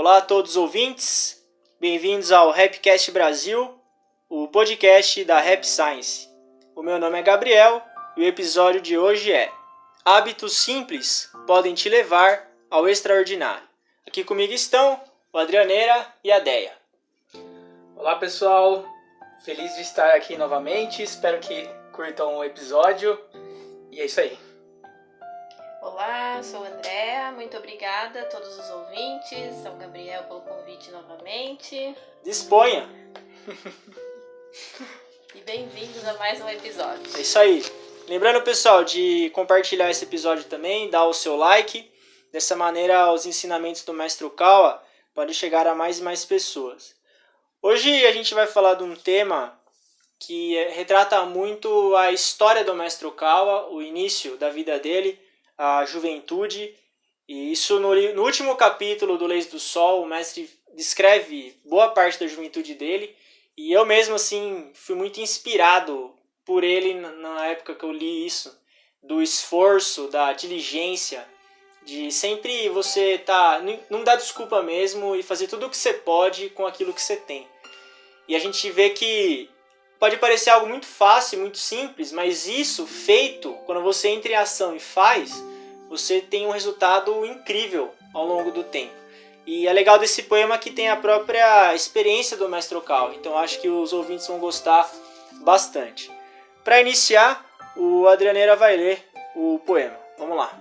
Olá a todos os ouvintes, bem-vindos ao Rapcast Brasil, o podcast da Rap Science. O meu nome é Gabriel e o episódio de hoje é Hábitos simples podem te levar ao extraordinário. Aqui comigo estão o Adrianeira e a Deia. Olá pessoal, feliz de estar aqui novamente, espero que curtam o episódio e é isso aí. Olá, sou a Andréa, muito obrigada a todos os ouvintes, ao Gabriel pelo convite novamente. Disponha! E bem-vindos a mais um episódio. É isso aí. Lembrando, pessoal, de compartilhar esse episódio também, dar o seu like. Dessa maneira, os ensinamentos do Mestre Okawa podem chegar a mais e mais pessoas. Hoje a gente vai falar de um tema que retrata muito a história do Mestre Okawa, o início da vida dele, a juventude. E isso no último capítulo do Leis do Sol, o mestre descreve boa parte da juventude dele. E eu mesmo, assim, fui muito inspirado por ele na época que eu li isso, do esforço, da diligência, de sempre você não dar desculpa mesmo e fazer tudo o que você pode com aquilo que você tem. E a gente vê que pode parecer algo muito fácil, muito simples, mas isso feito, quando você entra em ação e faz, você tem um resultado incrível ao longo do tempo. E é legal desse poema que tem a própria experiência do Mestre Okawa, então acho que os ouvintes vão gostar bastante. Para iniciar, o Adrianeira vai ler o poema. Vamos lá.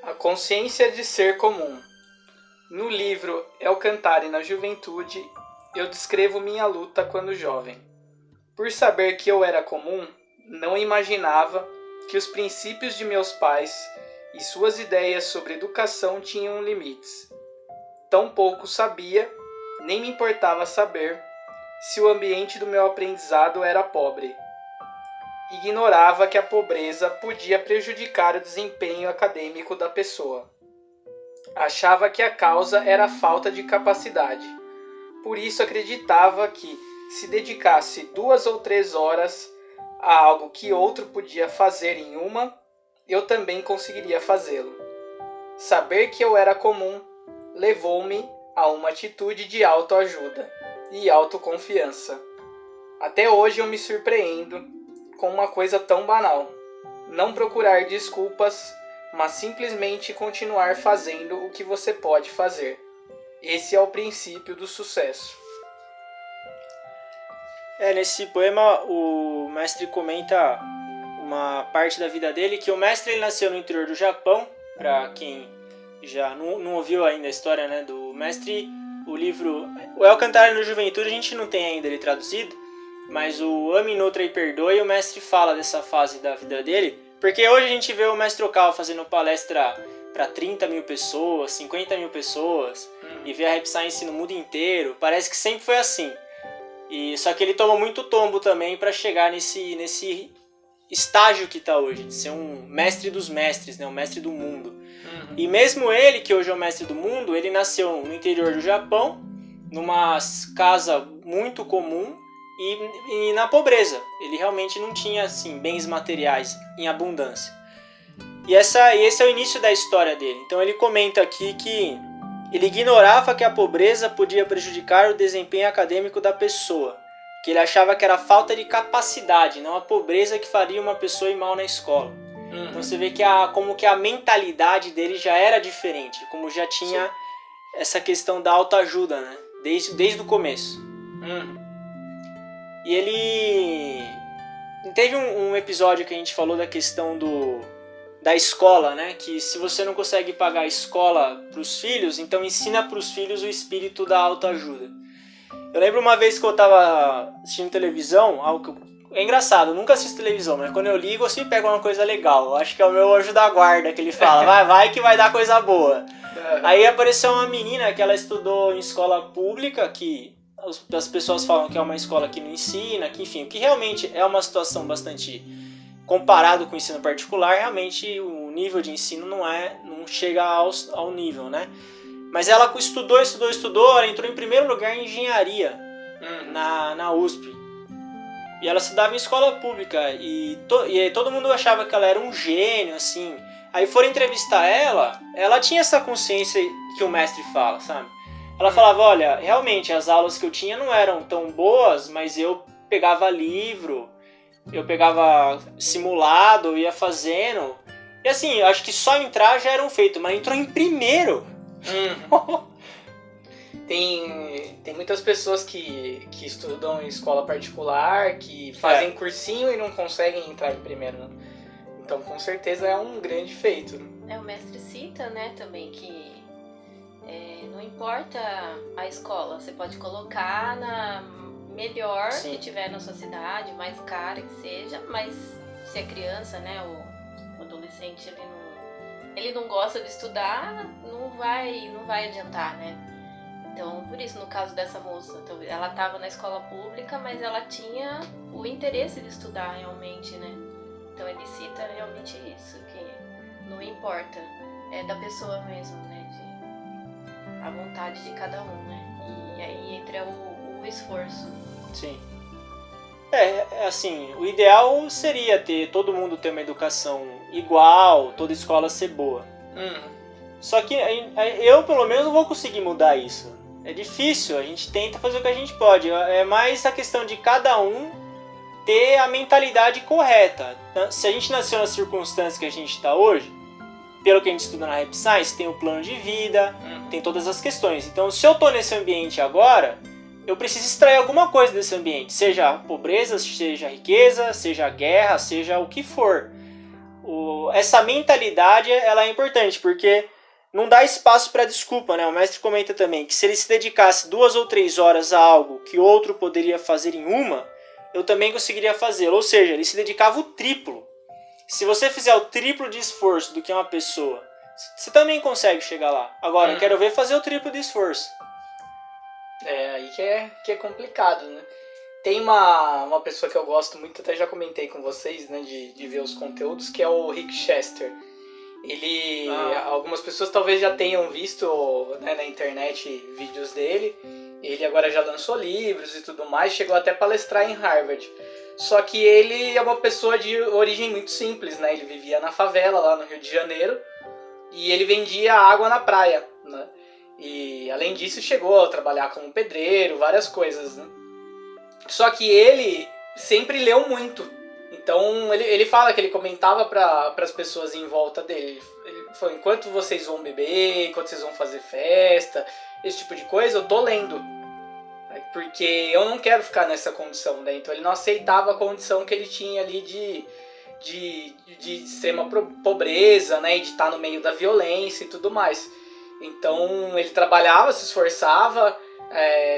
A consciência de ser comum. No livro El Cantare na Juventude, eu descrevo minha luta quando jovem. Por saber que eu era comum, não imaginava que os princípios de meus pais e suas ideias sobre educação tinham limites. Tampouco sabia, nem me importava saber, se o ambiente do meu aprendizado era pobre. Ignorava que a pobreza podia prejudicar o desempenho acadêmico da pessoa. Achava que a causa era a falta de capacidade. Por isso acreditava que, se dedicasse 2 ou 3 horas a algo que outro podia fazer em uma, eu também conseguiria fazê-lo. Saber que eu era comum levou-me a uma atitude de autoajuda e autoconfiança. Até hoje eu me surpreendo com uma coisa tão banal. Não procurar desculpas, mas simplesmente continuar fazendo o que você pode fazer. Esse é o princípio do sucesso. Nesse poema o mestre comenta uma parte da vida dele, que o mestre ele nasceu no interior do Japão. Para quem já não ouviu ainda a história, né, do mestre, o livro o El Cantare na Juventude a gente não tem ainda ele traduzido, mas o Ame, Nutra e Perdoe, o mestre fala dessa fase da vida dele, porque hoje a gente vê o Mestre Okawa fazendo palestra para 30 mil pessoas, 50 mil pessoas, e vê a Rap Science no mundo inteiro, parece que sempre foi assim. E só que ele tomou muito tombo também para chegar nesse estágio que está hoje, de ser um mestre dos mestres, né, um mestre do mundo. E mesmo ele, que hoje é o mestre do mundo, ele nasceu no interior do Japão, numa casa muito comum e na pobreza. Ele realmente não tinha assim, bens materiais em abundância. E esse é o início da história dele. Então ele comenta aqui que ele ignorava que a pobreza podia prejudicar o desempenho acadêmico da pessoa, que ele achava que era falta de capacidade, não a pobreza que faria uma pessoa ir mal na escola. Então você vê que como que a mentalidade dele já era diferente, como já tinha essa questão da autoajuda, né? Desde o começo. E ele teve um episódio que a gente falou da questão da escola, né? Que se você não consegue pagar a escola para os filhos, então ensina para os filhos o espírito da autoajuda. Eu lembro uma vez que eu estava assistindo televisão, é engraçado, eu nunca assisto televisão, mas quando eu ligo eu sempre pego uma coisa legal. Eu acho que é o meu anjo da guarda que ele fala, vai que vai dar coisa boa. Aí apareceu uma menina que ela estudou em escola pública, que as pessoas falam que é uma escola que não ensina, que enfim, que realmente é uma situação bastante... Comparado com o ensino particular, realmente o nível de ensino não chega ao nível, né? Mas ela estudou, ela entrou em primeiro lugar em engenharia na USP. E ela estudava em escola pública e todo mundo achava que ela era um gênio, assim. Aí foram entrevistar ela tinha essa consciência que o mestre fala, sabe? Ela falava, olha, realmente as aulas que eu tinha não eram tão boas, mas eu pegava livro, eu pegava simulado, eu ia fazendo. E assim, eu acho que só entrar já era um feito, mas entrou em primeiro. Tem muitas pessoas que estudam em escola particular, que fazem cursinho e não conseguem entrar em primeiro, né? Então, com certeza, é um grande feito. O mestre cita, né, também, que não importa a escola, você pode colocar na melhor Sim. que tiver na sua cidade, mais cara que seja, mas se a criança, né, o adolescente, ele não gosta de estudar, não vai adiantar, né? Então, por isso, no caso dessa moça, ela estava na escola pública, mas ela tinha o interesse de estudar realmente, né? Então, ele cita realmente isso, que não importa, é da pessoa mesmo, né? A vontade de cada um, né? E aí entra o esforço. Sim. Assim, o ideal seria todo mundo ter uma educação igual, toda escola ser boa. Só que eu, pelo menos, não vou conseguir mudar isso. É difícil, a gente tenta fazer o que a gente pode. É mais a questão de cada um ter a mentalidade correta. Se a gente nasceu nas circunstâncias que a gente está hoje, pelo que a gente estuda na Rap Science, tem o plano de vida, tem todas as questões. Então, se eu estou nesse ambiente agora, eu preciso extrair alguma coisa desse ambiente. Seja pobreza, seja riqueza, seja guerra, seja o que for. Essa mentalidade ela é importante, porque não dá espaço para desculpa, né? O mestre comenta também que se ele se dedicasse 2 ou 3 horas a algo que outro poderia fazer em uma, eu também conseguiria fazê-lo. Ou seja, ele se dedicava o triplo. Se você fizer o triplo de esforço do que uma pessoa, você também consegue chegar lá. Agora, eu quero ver fazer o triplo de esforço. Aí que é complicado, né? Tem uma pessoa que eu gosto muito, até já comentei com vocês, né, de ver os conteúdos, que é o Rick Chester. Ele, algumas pessoas talvez já tenham visto, né, na internet vídeos dele. Ele agora já lançou livros e tudo mais, chegou até a palestrar em Harvard. Só que ele é uma pessoa de origem muito simples, né? Ele vivia na favela lá no Rio de Janeiro e ele vendia água na praia, né? E além disso chegou a trabalhar como pedreiro, várias coisas, né? Só que ele sempre leu muito. Então ele fala que ele comentava para as pessoas em volta dele. Ele falou, enquanto vocês vão beber, enquanto vocês vão fazer festa, esse tipo de coisa, eu tô lendo. Porque eu não quero ficar nessa condição, né? Então ele não aceitava a condição que ele tinha ali de extrema pobreza, né? E de estar no meio da violência e tudo mais. Então ele trabalhava, se esforçava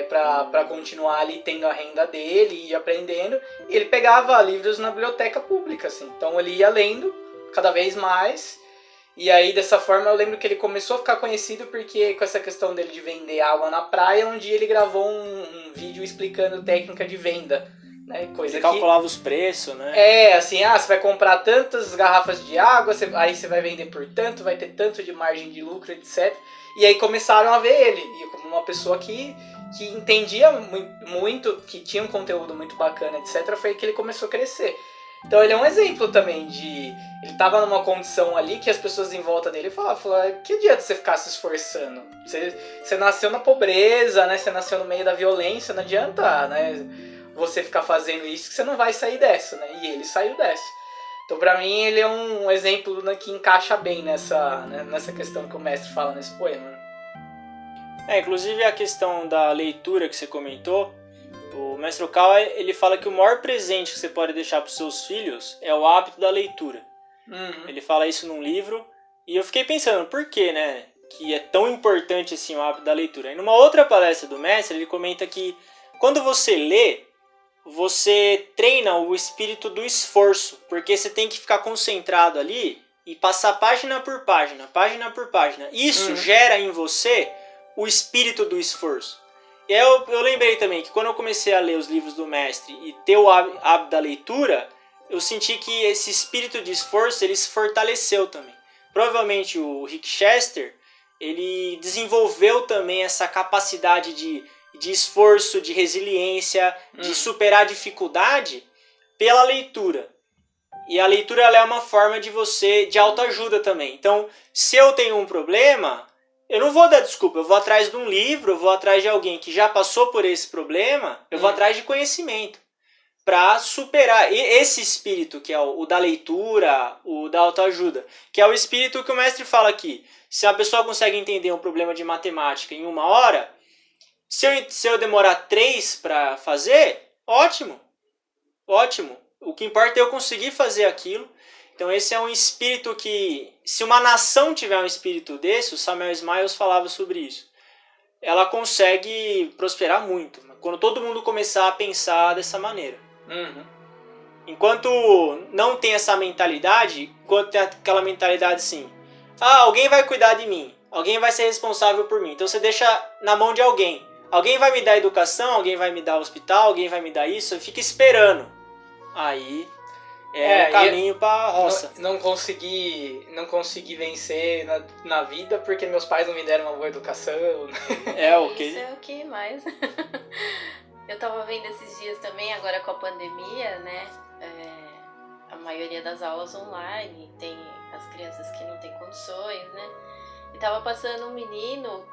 para continuar ali tendo a renda dele e aprendendo. E ele pegava livros na biblioteca pública, assim. Então ele ia lendo cada vez mais. E aí dessa forma eu lembro que ele começou a ficar conhecido porque com essa questão dele de vender água na praia, um dia ele gravou um vídeo explicando técnica de venda. Né? Ele calculava os preços, né? Assim, você vai comprar tantas garrafas de água, aí você vai vender por tanto, vai ter tanto de margem de lucro, etc. E aí começaram a ver ele, e como uma pessoa que entendia muito, que tinha um conteúdo muito bacana, etc. Foi aí que ele começou a crescer. Então ele é um exemplo também de... Ele estava numa condição ali que as pessoas em volta dele falavam, que adianta você ficar se esforçando? Você nasceu na pobreza, né? Você nasceu no meio da violência, não adianta, né? Você ficar fazendo isso que você não vai sair dessa, né? E ele saiu dessa. Então, pra mim, ele é um exemplo, né, que encaixa bem nessa questão que o mestre fala nesse poema. Inclusive a questão da leitura que você comentou, o mestre Okawa, ele fala que o maior presente que você pode deixar para os seus filhos é o hábito da leitura. Ele fala isso num livro, e eu fiquei pensando, por que, né, que é tão importante assim o hábito da leitura? E numa outra palestra do mestre, ele comenta que quando você lê, você treina o espírito do esforço, porque você tem que ficar concentrado ali e passar página por página, página por página. Isso gera em você o espírito do esforço. E aí eu lembrei também que quando eu comecei a ler os livros do mestre e ter o hábito da leitura, eu senti que esse espírito de esforço ele se fortaleceu também. Provavelmente o Rick Chester, ele desenvolveu também essa capacidade de esforço, de resiliência, de superar a dificuldade pela leitura. E a leitura ela é uma forma de autoajuda também. Então, se eu tenho um problema, eu não vou dar desculpa. Eu vou atrás de um livro, eu vou atrás de alguém que já passou por esse problema, eu vou atrás de conhecimento para superar esse espírito que é o da leitura, o da autoajuda, que é o espírito que o mestre fala aqui. Se uma pessoa consegue entender um problema de matemática em 1 hora, se eu demorar 3 para fazer, ótimo. Ótimo. O que importa é eu conseguir fazer aquilo. Então esse é um espírito que, se uma nação tiver um espírito desse, o Samuel Smiles falava sobre isso, ela consegue prosperar muito, quando todo mundo começar a pensar dessa maneira. Enquanto não tem essa mentalidade, enquanto tem aquela mentalidade assim, alguém vai cuidar de mim, alguém vai ser responsável por mim, então você deixa na mão de alguém. Alguém vai me dar educação, alguém vai me dar hospital, alguém vai me dar isso, fica esperando. Aí é o caminho pra roça. Não consegui vencer na vida porque meus pais não me deram uma boa educação. Isso é o que mais. Eu tava vendo esses dias também, agora com a pandemia, né? A maioria das aulas online, tem as crianças que não têm condições, né? E tava passando um menino,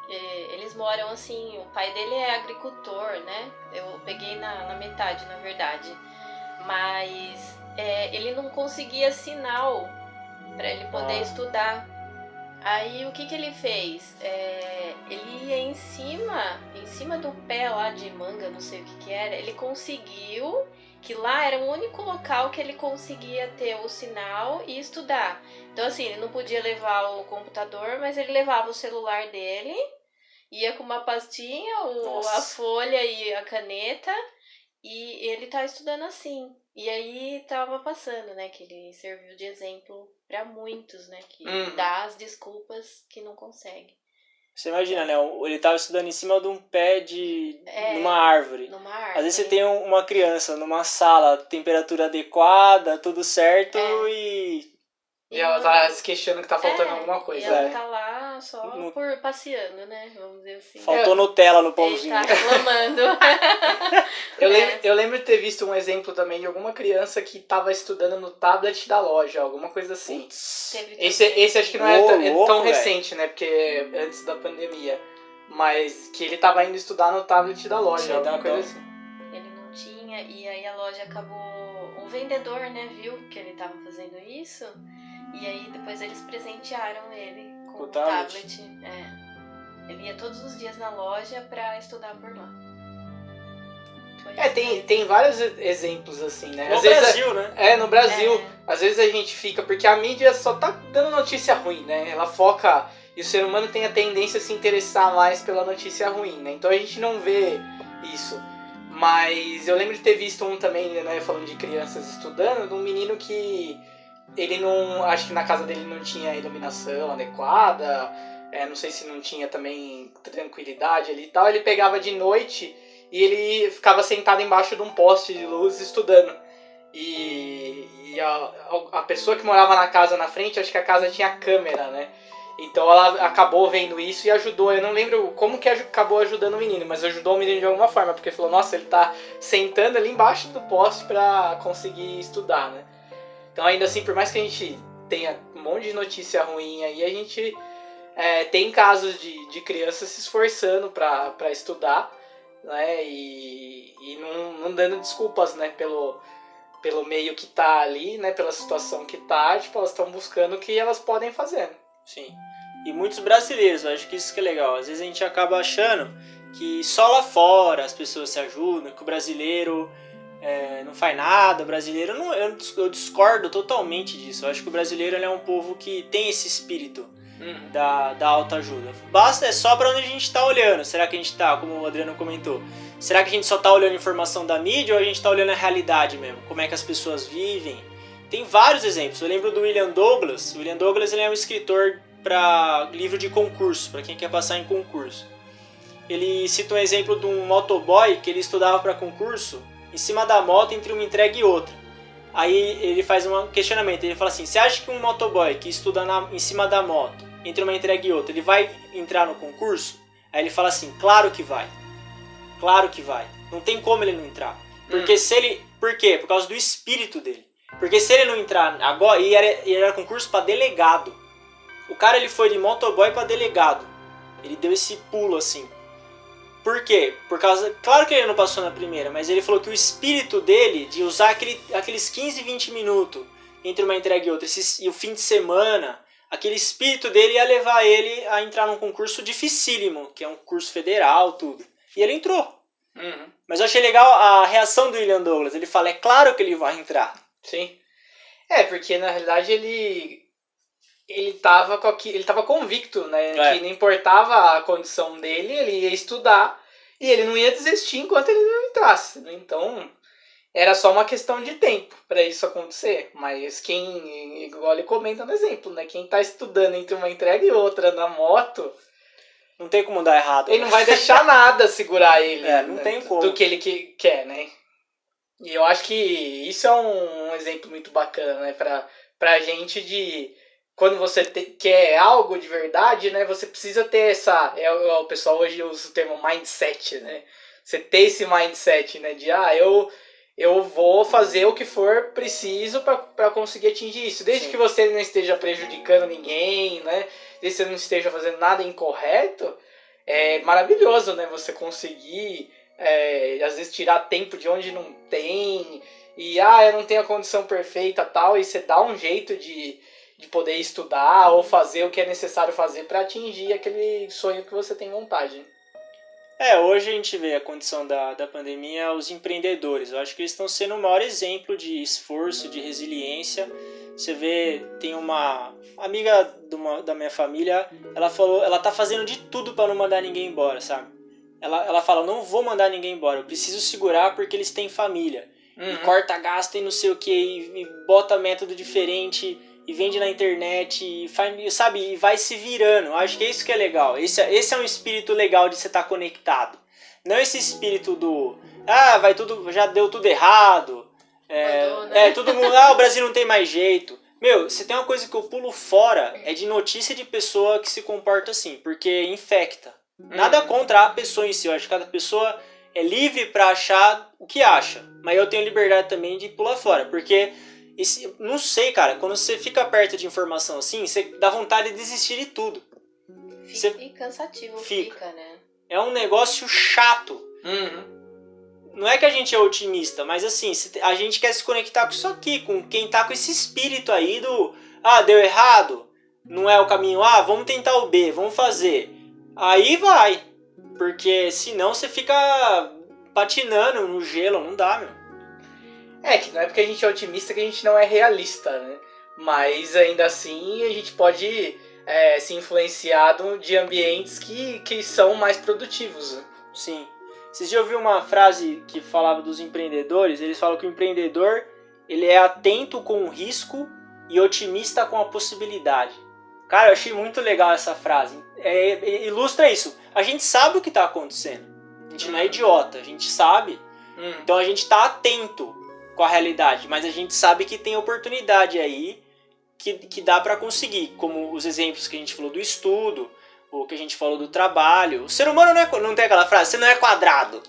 eles moram assim, o pai dele é agricultor, né? Eu peguei na metade, na verdade. Mas ele não conseguia sinal para ele poder estudar. Aí o que ele fez? Ele ia em cima do pé lá de manga, não sei o que era, ele conseguiu, que lá era o único local que ele conseguia ter o sinal e estudar. Então assim, ele não podia levar o computador, mas ele levava o celular dele, ia com uma pastinha, a folha e a caneta, e ele tá estudando assim. E aí tava passando, né, que ele serviu de exemplo para muitos, né, que dá as desculpas que não consegue. Você imagina, né, ele tava estudando em cima de um pé numa árvore. Às vezes você tem uma criança numa sala, temperatura adequada, tudo certo, e ela tá se queixando que tá faltando alguma coisa. E ela tá lá só por passeando, né? Vamos dizer assim. Faltou Nutella no pãozinho. Ele tá reclamando. Eu lembro de ter visto um exemplo também de alguma criança que tava estudando no tablet da loja, alguma coisa assim. Esse acho que não é tão recente, né? Porque é antes da pandemia. Mas que ele tava indo estudar no tablet da loja, alguma coisa assim. Ele não tinha, e aí a loja acabou... O vendedor, né, viu que ele tava fazendo isso... E aí depois eles presentearam ele com o tablet. Ele ia todos os dias na loja pra estudar por lá. Tem vários exemplos assim, né? No Brasil, né? No Brasil. Às vezes a gente fica... Porque a mídia só tá dando notícia ruim, né? Ela foca... E o ser humano tem a tendência a se interessar mais pela notícia ruim, né? Então a gente não vê isso. Mas eu lembro de ter visto um também, né? Falando de crianças estudando, de um menino que... Ele não... Acho que na casa dele não tinha iluminação adequada. Não sei se não tinha também tranquilidade ali e tal. Ele pegava de noite e ele ficava sentado embaixo de um poste de luz estudando. E a pessoa que morava na casa na frente, acho que a casa tinha câmera, né? Então ela acabou vendo isso e ajudou. Eu não lembro como que acabou ajudando o menino, mas ajudou o menino de alguma forma. Porque falou, nossa, ele tá sentando ali embaixo do poste pra conseguir estudar, né? Então ainda assim, por mais que a gente tenha um monte de notícia ruim aí, a gente tem casos de crianças se esforçando pra estudar, né? E não dando desculpas, né? Pelo meio que tá ali, né? Pela situação que tá, tipo, elas estão buscando o que elas podem fazer. Sim. E muitos brasileiros, eu acho que isso que é legal. Às vezes a gente acaba achando que só lá fora as pessoas se ajudam, que o brasileiro... não faz nada, o brasileiro... Eu discordo totalmente disso. Eu acho que o brasileiro ele é um povo que tem esse espírito da autoajuda. Basta, é só pra onde a gente tá olhando. Será que a gente tá, como o Adriano comentou, será que a gente só tá olhando informação da mídia ou a gente tá olhando a realidade mesmo? Como é que as pessoas vivem? Tem vários exemplos. Eu lembro do William Douglas. O William Douglas ele é um escritor para livro de concurso, para quem quer passar em concurso. Ele cita um exemplo de um motoboy que ele estudava para concurso em cima da moto entre uma entrega e outra. Aí ele faz um questionamento, ele fala assim, você acha que um motoboy que estuda em cima da moto, entre uma entrega e outra, ele vai entrar no concurso? Aí ele fala assim, claro que vai. Claro que vai. Não tem como ele não entrar. Porque Por quê? Por causa do espírito dele. Porque se ele não entrar agora, e era concurso pra delegado. O cara, ele foi de motoboy pra delegado. Ele deu esse pulo, assim. Por quê? Por causa... Claro que ele não passou na primeira, mas ele falou que o espírito dele, de usar aqueles 15, 20 minutos entre uma entrega e outra, e o fim de semana, aquele espírito dele ia levar ele a entrar num concurso dificílimo, que é um curso federal, tudo. E ele entrou. Uhum. Mas eu achei legal a reação do William Douglas. Ele fala, é claro que ele vai entrar. Sim. Porque na realidade ele tava convicto, né? Que não importava a condição dele, ele ia estudar e ele não ia desistir enquanto ele não entrasse. Então, era só uma questão de tempo para isso acontecer. Mas igual ele comenta no exemplo, né? Quem tá estudando entre uma entrega e outra na moto, não tem como dar errado. Ele não vai deixar nada segurar ele. Não tem como. Do que ele quer, né? E eu acho que isso é um exemplo muito bacana, né? Pra gente de... Quando você quer algo de verdade, né? Você precisa ter essa... O pessoal hoje usa o termo mindset, né? Você ter esse mindset, né? De, eu vou fazer o que for preciso para conseguir atingir isso. Desde que você não esteja prejudicando ninguém, né? Desde que você não esteja fazendo nada incorreto, é maravilhoso, né? Você conseguir, às vezes, tirar tempo de onde não tem. E, eu não tenho a condição perfeita tal. E você dá um jeito de poder estudar ou fazer o que é necessário fazer para atingir aquele sonho que você tem vontade. Hoje a gente vê a condição da pandemia, os empreendedores. Eu acho que eles estão sendo o maior exemplo de esforço, de resiliência. Você vê, tem uma amiga da minha família, ela falou, ela tá fazendo de tudo para não mandar ninguém embora, sabe? Ela fala, não vou mandar ninguém embora, eu preciso segurar porque eles têm família. Uhum. E corta gasto e não sei o que, e bota método diferente, e vende na internet, e faz, sabe, e vai se virando. Eu acho que é isso que é legal. Esse é um espírito legal de você estar conectado. Não esse espírito do, já deu tudo errado. Todo mundo, o Brasil não tem mais jeito. Meu, você tem uma coisa que eu pulo fora, é de notícia de pessoa que se comporta assim, porque infecta. Nada contra a pessoa em si, eu acho que cada pessoa é livre pra achar o que acha. Mas eu tenho liberdade também de pular fora, porque... não sei, cara, quando você fica perto de informação assim, você dá vontade de desistir de tudo. E cansativo fica, né? É um negócio chato. Uhum. Não é que a gente é otimista, mas assim, a gente quer se conectar com isso aqui, com quem tá com esse espírito aí do... deu errado, não é o caminho A, vamos tentar o B, vamos fazer. Aí vai, porque senão você fica patinando no gelo, não dá, meu. Que não é porque a gente é otimista que a gente não é realista, né? Mas ainda assim a gente pode se influenciar de ambientes que são mais produtivos. Né? Sim. Vocês já ouviram uma frase que falava dos empreendedores? Eles falam que o empreendedor ele é atento com o risco e otimista com a possibilidade. Cara, eu achei muito legal essa frase. Ilustra isso. A gente sabe o que está acontecendo. A gente não é idiota, a gente sabe. Então a gente está atento com a realidade, mas a gente sabe que tem oportunidade aí que dá para conseguir, como os exemplos que a gente falou do estudo, o que a gente falou do trabalho. O ser humano não tem aquela frase, você não é quadrado.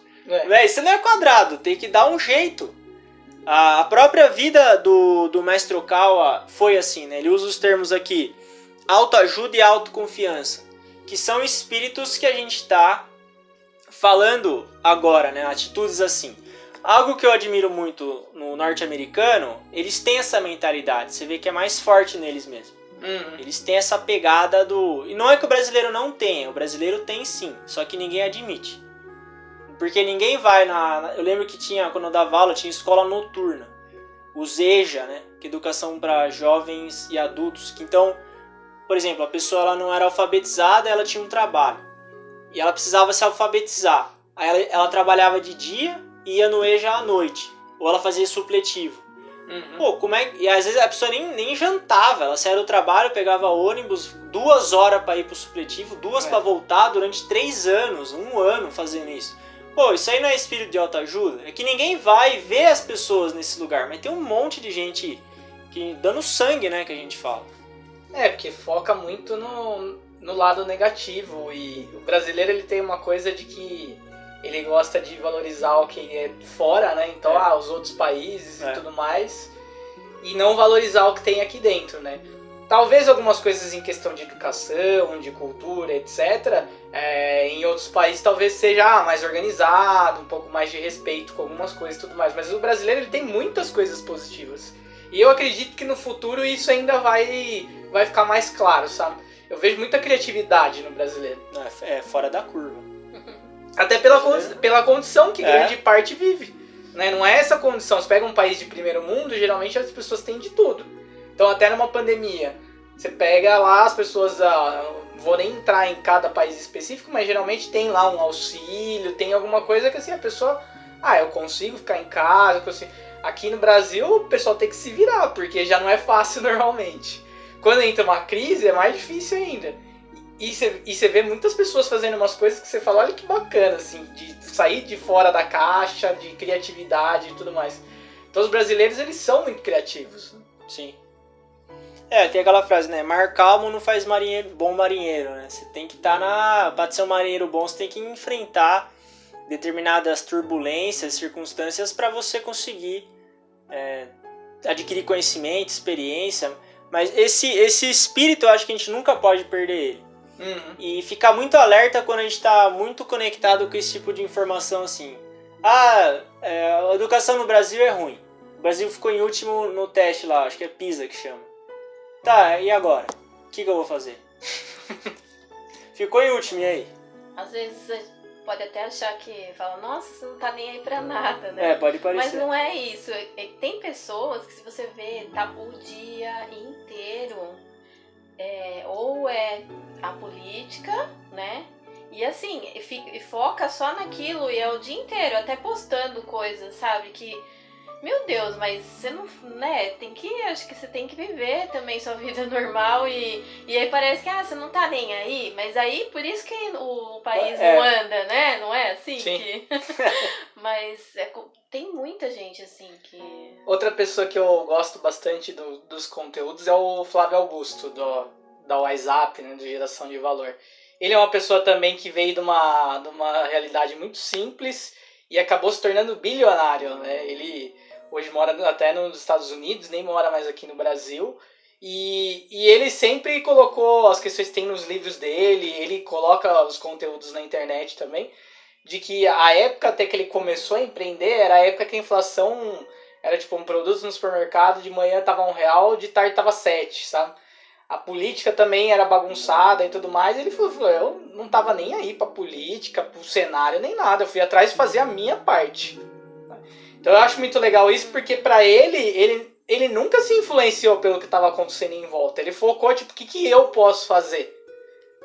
Você não é quadrado, tem que dar um jeito. A própria vida do Mestre Okawa foi assim, né? Ele usa os termos aqui, autoajuda e autoconfiança, que são espíritos que a gente está falando agora, né? Atitudes assim. Algo que eu admiro muito no norte-americano, eles têm essa mentalidade. Você vê que é mais forte neles mesmo. Eles têm essa pegada do... E não é que o brasileiro não tenha, o brasileiro tem sim, só que ninguém admite. Porque ninguém vai Eu lembro que quando eu dava aula, tinha escola noturna. O ZEJA, né? Que é educação para jovens e adultos. Então, por exemplo, a pessoa ela não era alfabetizada, ela tinha um trabalho. E ela precisava se alfabetizar. Aí ela trabalhava de dia e ia no EJA à noite. Ou ela fazia supletivo. Pô, E às vezes a pessoa nem jantava. Ela saía do trabalho, pegava ônibus, 2 horas para ir pro supletivo, 2 para voltar durante 3 anos, 1 ano fazendo isso. Pô, isso aí não é espírito de autoajuda? É que ninguém vai ver as pessoas nesse lugar, mas tem um monte de gente dando sangue, né, que a gente fala. Porque foca muito no lado negativo. E o brasileiro ele tem uma coisa de que ele gosta de valorizar o que é fora, né? Então, os outros países e tudo mais. e não valorizar o que tem aqui dentro, né? Talvez algumas coisas em questão de educação, de cultura, etc., em outros países talvez seja mais organizado, um pouco mais de respeito com algumas coisas e tudo mais. Mas o brasileiro ele tem muitas coisas positivas. E eu acredito que no futuro isso ainda vai ficar mais claro, sabe? Eu vejo muita criatividade no brasileiro. É fora da curva. Até pela condição que grande parte vive. Né? Não é essa condição. Você pega um país de primeiro mundo, geralmente as pessoas têm de tudo. Então até numa pandemia, você pega lá as pessoas, vou nem entrar em cada país específico, mas geralmente tem lá um auxílio, tem alguma coisa que assim a pessoa, eu consigo ficar em casa, eu consigo. Aqui no Brasil o pessoal tem que se virar, porque já não é fácil normalmente. Quando entra uma crise é mais difícil ainda. E você vê muitas pessoas fazendo umas coisas que você fala, olha que bacana, assim, de sair de fora da caixa, de criatividade e tudo mais. Então os brasileiros, eles são muito criativos. Sim. Tem aquela frase, né? Mar calmo não faz bom marinheiro, né? Você tem que estar pra ser um marinheiro bom, você tem que enfrentar determinadas turbulências, circunstâncias para você conseguir adquirir conhecimento, experiência. Mas esse espírito, eu acho que a gente nunca pode perder ele. Uhum. E ficar muito alerta quando a gente está muito conectado com esse tipo de informação assim. A educação no Brasil é ruim. O Brasil ficou em último no teste lá, acho que é PISA que chama. Tá, e agora? O que eu vou fazer? Ficou em último, e aí? Às vezes você pode até achar que fala, nossa, você não tá nem aí pra nada, né? Pode parecer. Mas não é isso. Tem pessoas que se você vê, tá o dia inteiro, ou é a política, né? E assim, e foca só naquilo e é o dia inteiro, até postando coisas, sabe? Que, meu Deus, mas você não, né? Acho que você tem que viver também sua vida normal e aí parece que, você não tá nem aí, mas aí por isso que o país não anda, né? Não é assim? Sim. Que... Mas tem muita gente assim que... Outra pessoa que eu gosto bastante dos conteúdos é o Flávio Augusto, da WhatsApp, né, de Geração de Valor. Ele é uma pessoa também que veio de uma realidade muito simples e acabou se tornando bilionário, né? Ele hoje mora até nos Estados Unidos, nem mora mais aqui no Brasil. E ele sempre colocou as questões que tem nos livros dele, ele coloca os conteúdos na internet também, de que a época até que ele começou a empreender era a época que a inflação era tipo um produto no supermercado, de manhã tava R$1, de tarde tava 7, sabe? A política também era bagunçada e tudo mais. Ele falou, eu não tava nem aí pra política, pro cenário, nem nada. Eu fui atrás de fazer a minha parte. Então eu acho muito legal isso, porque pra ele nunca se influenciou pelo que estava acontecendo em volta. Ele focou, tipo, o que eu posso fazer?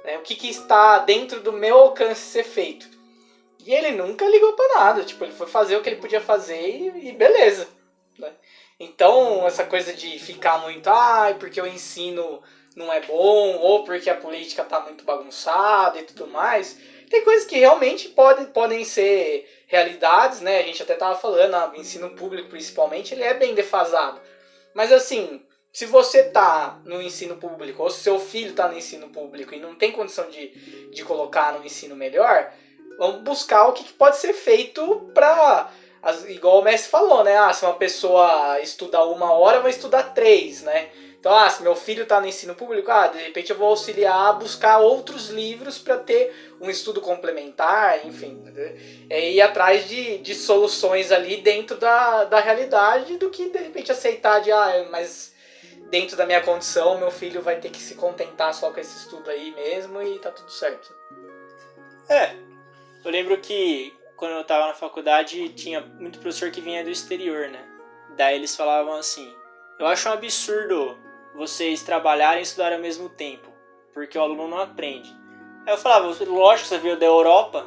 Né? O que está dentro do meu alcance ser feito? E ele nunca ligou pra nada. Tipo, ele foi fazer o que ele podia fazer e beleza. Né? Então, essa coisa de ficar muito, porque o ensino não é bom, ou porque a política tá muito bagunçada e tudo mais, tem coisas que realmente podem ser realidades, né? A gente até tava falando, o ensino público principalmente, ele é bem defasado. Mas assim, se você tá no ensino público, ou se seu filho tá no ensino público e não tem condição de colocar no ensino melhor, vamos buscar o que pode ser feito pra... Igual o mestre falou, né? Se uma pessoa estudar 1 hora, vai estudar 3, né? Então, se meu filho está no ensino público, de repente eu vou auxiliar a buscar outros livros para ter um estudo complementar, enfim. Ir atrás de soluções ali dentro da realidade do que, de repente, aceitar mas dentro da minha condição, meu filho vai ter que se contentar só com esse estudo aí mesmo e tá tudo certo. Eu lembro que quando eu tava na faculdade, tinha muito professor que vinha do exterior, né? Daí eles falavam assim, eu acho um absurdo vocês trabalharem e estudarem ao mesmo tempo, porque o aluno não aprende. Aí eu falava, lógico, você veio da Europa,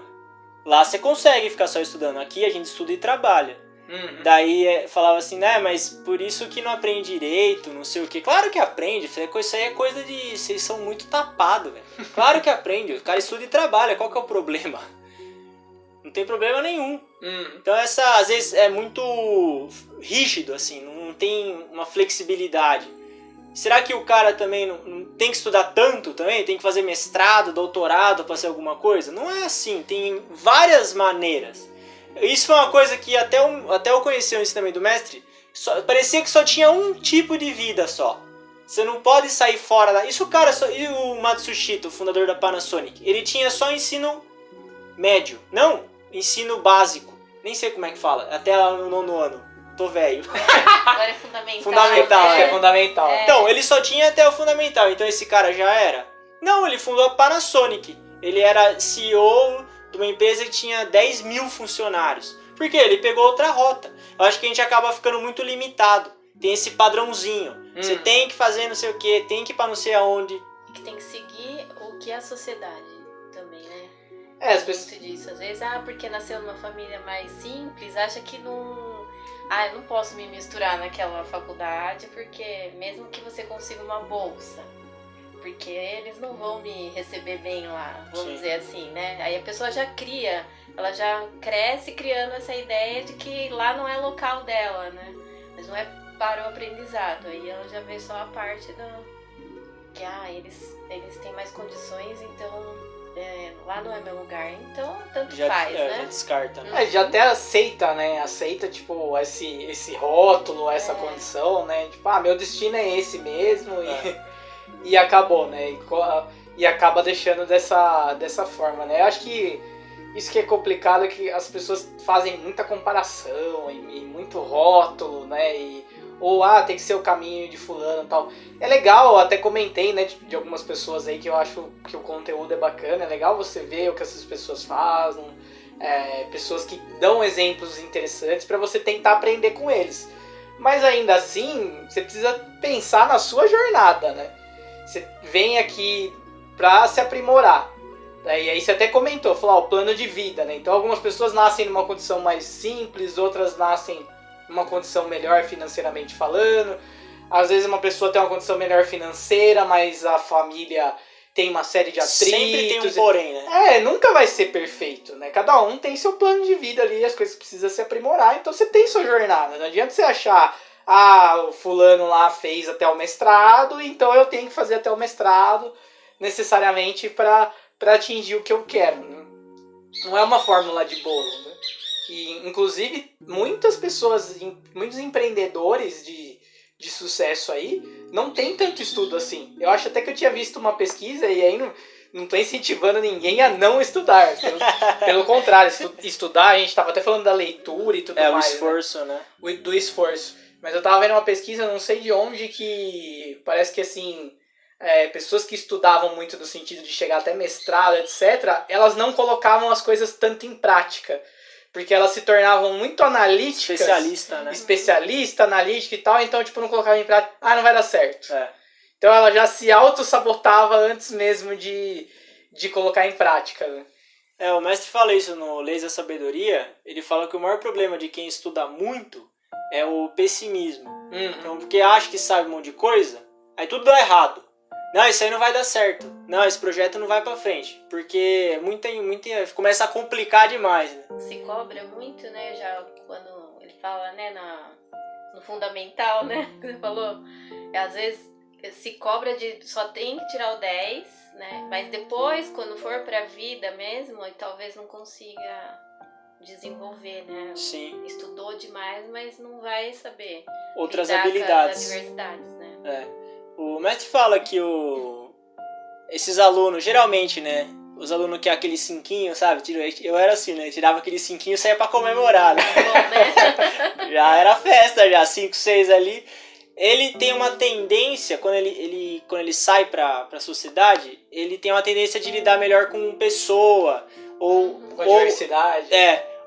lá você consegue ficar só estudando, aqui a gente estuda e trabalha. Uhum. Daí falava assim, né, mas por isso que não aprende direito, não sei o que. Claro que aprende, isso aí é coisa de... Vocês são muito tapados, velho. Claro que aprende, o cara estuda e trabalha, qual que é o problema? Não tem problema nenhum. Então às vezes é muito rígido, assim, não tem uma flexibilidade. Será que o cara também não tem que estudar tanto também? Tem que fazer mestrado, doutorado para ser alguma coisa? Não é assim, tem várias maneiras. Isso foi uma coisa que até eu conheci o ensinamento do mestre, parecia que só tinha um tipo de vida só. Você não pode sair fora da... Isso o cara... E o Matsushita, o fundador da Panasonic? Ele tinha só ensino médio. Não, ensino básico. Nem sei como é que fala. Até lá no 9º ano. Tô velho. Agora é fundamental. Fundamental, Acho que é fundamental. Então, ele só tinha até o fundamental. Então esse cara já era? Não, ele fundou a Panasonic. Ele era CEO de uma empresa que tinha 10 mil funcionários. Por quê? Ele pegou outra rota. Eu acho que a gente acaba ficando muito limitado. Tem esse padrãozinho. Você tem que fazer não sei o que, tem que ir pra não sei aonde. Que tem que seguir o que é a sociedade também, né? As pessoas... Muito disso. Às vezes, porque nasceu numa família mais simples, acha que não... eu não posso me misturar naquela faculdade, porque mesmo que você consiga uma bolsa, porque eles não vão me receber bem lá, vamos dizer assim, né? Aí a pessoa já cria, ela já cresce criando essa ideia de que lá não é local dela, né? Mas não é para o aprendizado, aí ela já vê só a parte que eles têm mais condições, então lá não é meu lugar, então tanto faz, né? Já descarta, né? Já até aceita, né? Aceita, tipo, esse rótulo, essa condição, né? Tipo, meu destino é esse mesmo e acabou, né? E acaba deixando dessa forma, né? Eu acho que isso que é complicado é que as pessoas fazem muita comparação e muito rótulo, né? Ou, tem que ser o caminho de fulano e tal. É legal, até comentei, né, de algumas pessoas aí que eu acho que o conteúdo é bacana. É legal você ver o que essas pessoas fazem, pessoas que dão exemplos interessantes pra você tentar aprender com eles. Mas ainda assim, você precisa pensar na sua jornada, né? Você vem aqui pra se aprimorar. E aí você até comentou, falou, o plano de vida, né? Então algumas pessoas nascem numa condição mais simples, outras nascem numa condição melhor financeiramente falando. Às vezes uma pessoa tem uma condição melhor financeira, mas a família tem uma série de atritos. Sempre tem um porém, né? Nunca vai ser perfeito, né? Cada um tem seu plano de vida ali, as coisas precisam se aprimorar, então você tem sua jornada. Não adianta você achar, o fulano lá fez até o mestrado, então eu tenho que fazer até o mestrado necessariamente para atingir o que eu quero, né? Não é uma fórmula de bolo, né? E, inclusive, muitas pessoas, muitos empreendedores de sucesso aí, não tem tanto estudo assim. Eu acho até que eu tinha visto uma pesquisa, e aí não tô incentivando ninguém a não estudar. Pelo contrário, estudar, a gente estava até falando da leitura e tudo mais. O esforço, né? Do esforço. Mas eu tava vendo uma pesquisa, não sei de onde, que parece que assim... pessoas que estudavam muito no sentido de chegar até mestrado, etc., elas não colocavam as coisas tanto em prática. Porque elas se tornavam muito analíticas. Especialista, né? Especialista, analítica e tal. Então, tipo, não colocava em prática. Não vai dar certo. É. Então ela já se auto-sabotava antes mesmo de colocar em prática, né? O mestre fala isso no Leis da Sabedoria. Ele fala que o maior problema de quem estuda muito é o pessimismo. Então, porque acha que sabe um monte de coisa, aí tudo dá errado. Não, isso aí não vai dar certo. Não, esse projeto não vai pra frente. Porque começa a complicar demais, né? Se cobra muito, né? Já quando ele fala, né, no fundamental, né? Que você falou. Às vezes se cobra de só tem que tirar o 10, né? Mas depois, quando for pra vida mesmo, talvez não consiga desenvolver, né? Sim. Estudou demais, mas não vai saber outras lidar habilidades. com as adversidades, né? O mestre fala que esses alunos, geralmente, né? Os alunos que é aquele cinquinho, sabe? Eu era assim, né? Tirava aquele cinquinho e saía pra comemorar, né? Bom, né? Já era festa, já, 5, 6 ali. Ele tem uma tendência, quando ele sai pra sociedade, ele tem uma tendência de lidar melhor com pessoa. Com a diversidade.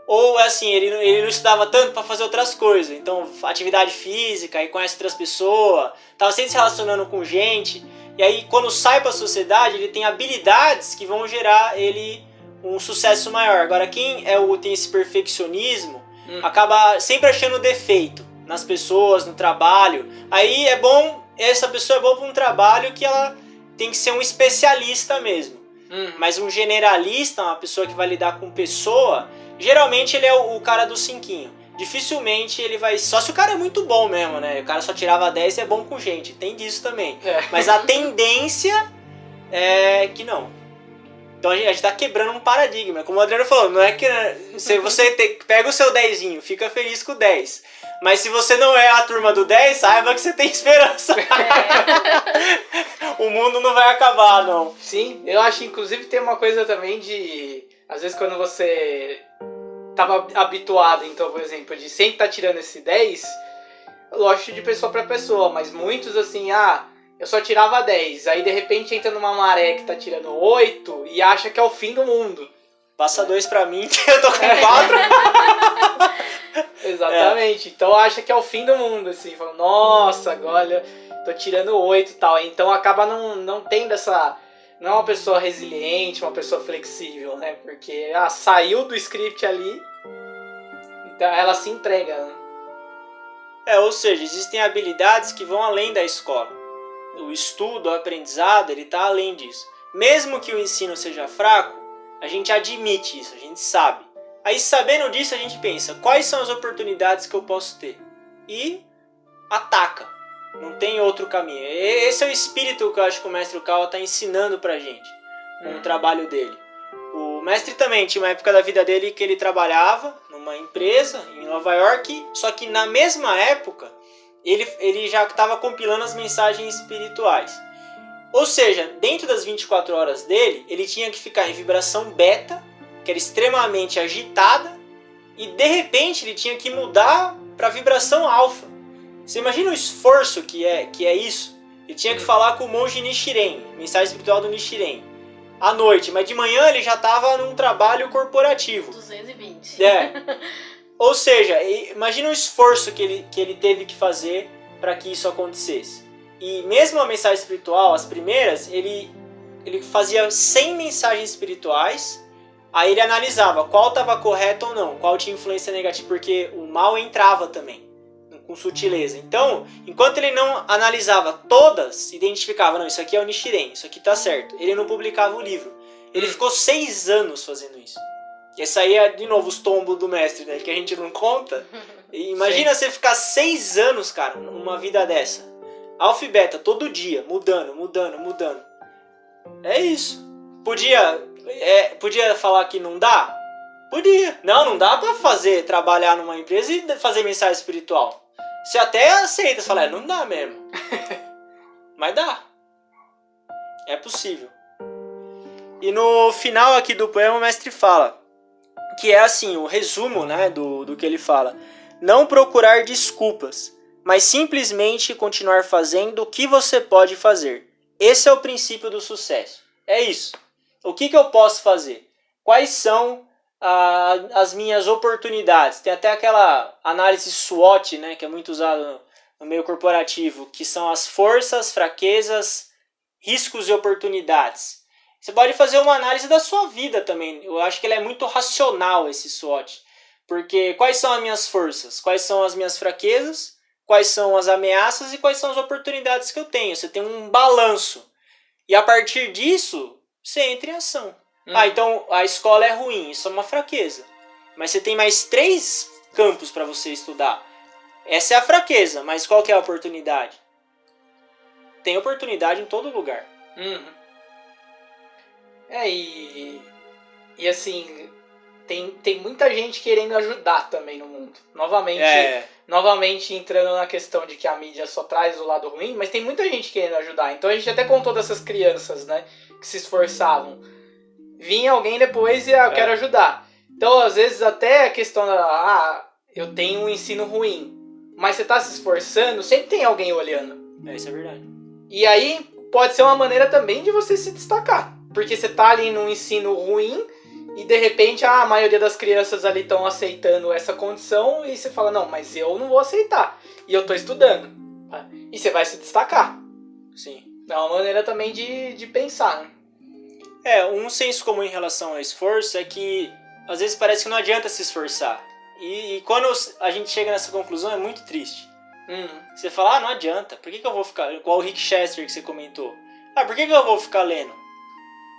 Ou assim, ele não estudava tanto pra fazer outras coisas. Então, atividade física, aí conhece outras pessoas, tava sempre se relacionando com gente. E aí, quando sai pra sociedade, ele tem habilidades que vão gerar ele um sucesso maior. Agora, quem tem esse perfeccionismo, acaba sempre achando defeito nas pessoas, no trabalho. Aí essa pessoa é boa pra um trabalho que ela tem que ser um especialista mesmo. Mas um generalista, uma pessoa que vai lidar com pessoa, geralmente ele é o cara do cinquinho. Dificilmente ele vai... Só se o cara é muito bom mesmo, né? O cara só tirava 10 e é bom com gente. Tem disso também. Mas a tendência é que não. Então a gente tá quebrando um paradigma. Como o Adriano falou, não é que você pega o seu 10zinho, fica feliz com o 10. Mas se você não é a turma do 10, saiba que você tem esperança. O mundo não vai acabar, não. Sim, eu acho que inclusive tem uma coisa também de... Às vezes quando você tava habituado, então, por exemplo, de sempre estar tirando esse 10, lógico de pessoa para pessoa, mas muitos assim, eu só tirava 10, aí de repente entra numa maré que tá tirando 8 e acha que é o fim do mundo. Passa 2 pra mim, que eu tô com 4. Exatamente, então acha que é o fim do mundo, assim, fala, nossa, agora tô tirando 8 e tal, então acaba não tendo essa... Não é uma pessoa resiliente, uma pessoa flexível, né? Porque saiu do script ali, então ela se entrega, né? Ou seja, existem habilidades que vão além da escola. O estudo, o aprendizado, ele tá além disso. Mesmo que o ensino seja fraco, a gente admite isso, a gente sabe. Aí, sabendo disso, a gente pensa, quais são as oportunidades que eu posso ter? E ataca. Não tem outro caminho. Esse é o espírito que eu acho que o mestre Ukawa está ensinando pra gente com o trabalho dele. O mestre também tinha uma época da vida dele que ele trabalhava numa empresa em Nova York, só que na mesma época ele já estava compilando as mensagens espirituais. Ou seja, dentro das 24 horas dele, ele tinha que ficar em vibração beta, que era extremamente agitada, e de repente ele tinha que mudar para vibração alfa. Você imagina o esforço que é isso? Ele tinha que falar com o monge Nichiren, mensagem espiritual do Nichiren, à noite, mas de manhã ele já estava num trabalho corporativo. 220. Ou seja, imagina o esforço que ele teve que fazer para que isso acontecesse. E mesmo a mensagem espiritual, as primeiras, ele fazia 100 mensagens espirituais, aí ele analisava qual estava correto ou não, qual tinha influência negativa, porque o mal entrava também, com sutileza. Então, enquanto ele não analisava todas, identificava, não, isso aqui é o Nichiren, isso aqui tá certo, ele não publicava o livro. Ele ficou 6 anos fazendo isso. Esse aí é, de novo, os tombos do mestre, né, que a gente não conta. E imagina você ficar 6 anos, cara, numa vida dessa. Alfa e beta, todo dia, mudando. É isso. Podia falar que não dá? Podia. Não dá pra trabalhar numa empresa e fazer mensagem espiritual. Você até aceita, você fala, não dá mesmo. Mas dá. É possível. E no final aqui do poema o mestre fala, que é assim, o resumo, né, do que ele fala. Não procurar desculpas, mas simplesmente continuar fazendo o que você pode fazer. Esse é o princípio do sucesso. É isso. O que eu posso fazer? Quais são as minhas oportunidades? Tem até aquela análise SWOT, né, que é muito usada no meio corporativo, que são as forças, fraquezas, riscos e oportunidades. Você pode fazer uma análise da sua vida também. Eu acho que ele é muito racional, esse SWOT. Porque quais são as minhas forças? Quais são as minhas fraquezas? Quais são as ameaças e quais são as oportunidades que eu tenho? Você tem um balanço. E a partir disso, você entra em ação. Então a escola é ruim, isso é uma fraqueza. Mas você tem mais 3 campos para você estudar. Essa é a fraqueza, mas qual que é a oportunidade? Tem oportunidade em todo lugar. E assim, tem muita gente querendo ajudar também no mundo. Novamente entrando na questão de que a mídia só traz o lado ruim, mas tem muita gente querendo ajudar. Então a gente até contou dessas crianças, né, que se esforçavam. Vinha alguém depois e eu quero ajudar. Então às vezes até a questão eu tenho um ensino ruim, mas você tá se esforçando, sempre tem alguém olhando. Isso é verdade. E aí pode ser uma maneira também de você se destacar. Porque você tá ali num ensino ruim e de repente a maioria das crianças ali estão aceitando essa condição e você fala, não, mas eu não vou aceitar. E eu tô estudando. E você vai se destacar. Sim. É uma maneira também de pensar, né? Um senso comum em relação ao esforço é que às vezes parece que não adianta se esforçar. E quando a gente chega nessa conclusão é muito triste. Você fala, não adianta. Por que eu vou ficar... Igual o Rick Chester que você comentou. Por que eu vou ficar lendo?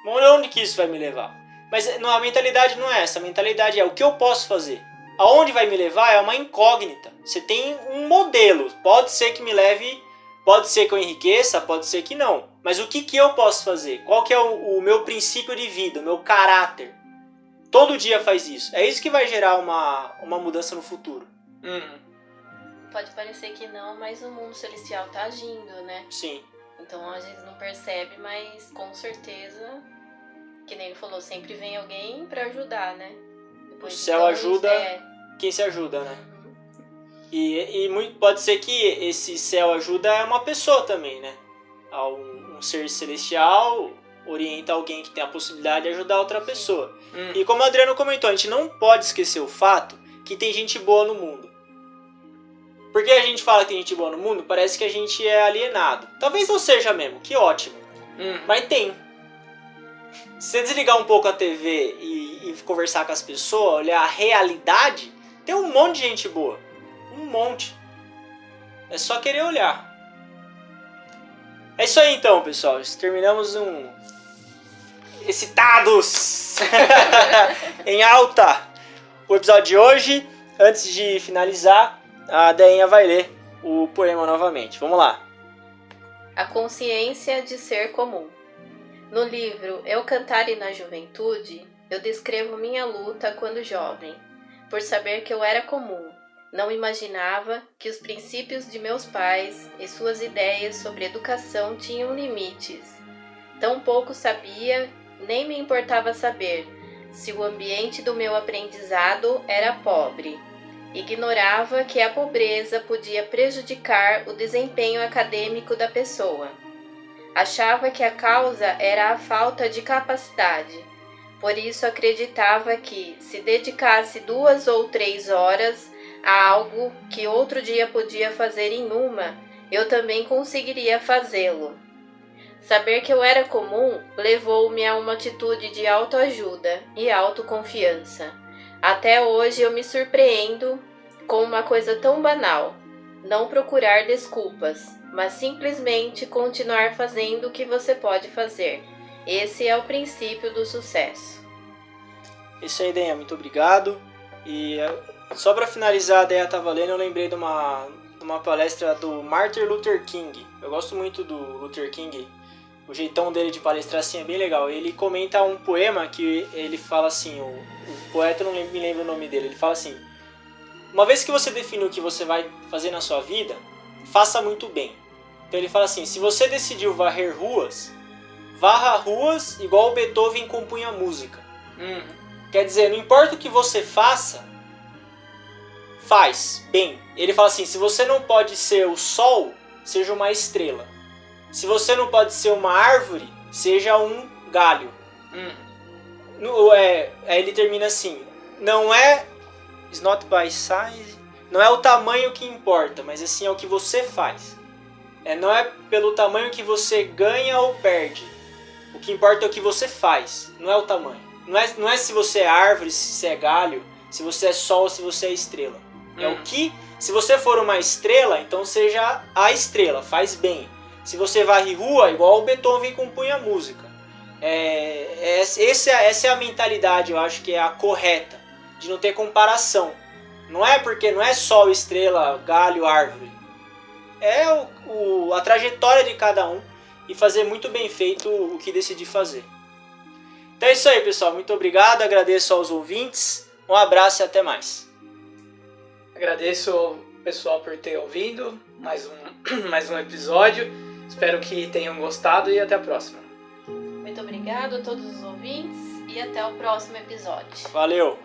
Onde que isso vai me levar? Mas a mentalidade não é essa. A mentalidade é o que eu posso fazer. Aonde vai me levar é uma incógnita. Você tem um modelo. Pode ser que me leve... Pode ser que eu enriqueça, pode ser que não. Mas o que eu posso fazer? Qual que é o meu princípio de vida, o meu caráter? Todo dia faz isso. É isso que vai gerar uma mudança no futuro. Pode parecer que não, mas o mundo celestial tá agindo, né? Sim. Então a gente não percebe, mas com certeza, que nem ele falou, sempre vem alguém pra ajudar, né? Depois O céu ajuda quem se ajuda, né? E pode ser que esse céu ajuda é uma pessoa também, né? Um ser celestial orienta alguém que tem a possibilidade de ajudar outra pessoa. E como o Adriano comentou, a gente não pode esquecer o fato que tem gente boa no mundo. Porque a gente fala que tem gente boa no mundo, parece que a gente é alienado. Talvez não seja mesmo, que ótimo. Mas tem. Se você desligar um pouco a TV e conversar com as pessoas, olhar a realidade, tem um monte de gente boa. Um monte. É só querer olhar. É isso aí então, pessoal. Terminamos excitados em alta o episódio de hoje. Antes de finalizar, a Deinha vai ler o poema novamente. Vamos lá. A consciência de ser comum. No livro Eu Cantare na Juventude, eu descrevo minha luta quando jovem, por saber que eu era comum. Não imaginava que os princípios de meus pais e suas ideias sobre educação tinham limites. Tampouco sabia, nem me importava saber, se o ambiente do meu aprendizado era pobre. Ignorava que a pobreza podia prejudicar o desempenho acadêmico da pessoa. Achava que a causa era a falta de capacidade. Por isso acreditava que, se dedicasse 2 ou 3 horas a algo que outro dia podia fazer em uma, eu também conseguiria fazê-lo. Saber que eu era comum levou-me a uma atitude de autoajuda e autoconfiança. Até hoje eu me surpreendo com uma coisa tão banal: não procurar desculpas, mas simplesmente continuar fazendo o que você pode fazer. Esse é o princípio do sucesso. Isso aí, Deinha, muito obrigado. E só para finalizar, a Deinha estava lendo, eu lembrei de uma palestra do Martin Luther King. Eu gosto muito do Luther King. O jeitão dele de palestrar assim é bem legal. Ele comenta um poema que ele fala assim, o poeta, não me lembro o nome dele, ele fala assim: uma vez que você define o que você vai fazer na sua vida, faça muito bem. Então ele fala assim: se você decidiu varrer ruas, varra ruas igual o Beethoven compunha música. Quer dizer, não importa o que você faça, faz bem. Ele fala assim: se você não pode ser o sol, seja uma estrela. Se você não pode ser uma árvore, seja um galho. Aí ele termina assim: não é it's not by size, não é o tamanho que importa, mas assim é o que você faz. Não é pelo tamanho que você ganha ou perde. O que importa é o que você faz, não é o tamanho. Não é se você é árvore, se você é galho, se você é sol ou se você é estrela. É o que, se você for uma estrela, então seja a estrela, faz bem. Se você varre rua, igual o Beethoven compunha música. Essa é a mentalidade, eu acho que é a correta, de não ter comparação. Não é porque não é sol, estrela, galho, árvore. É a trajetória de cada um e fazer muito bem feito o que decidir fazer. Então é isso aí, pessoal. Muito obrigado, agradeço aos ouvintes. Um abraço e até mais. Agradeço o pessoal por ter ouvido mais um episódio. Espero que tenham gostado e até a próxima. Muito obrigado a todos os ouvintes e até o próximo episódio. Valeu!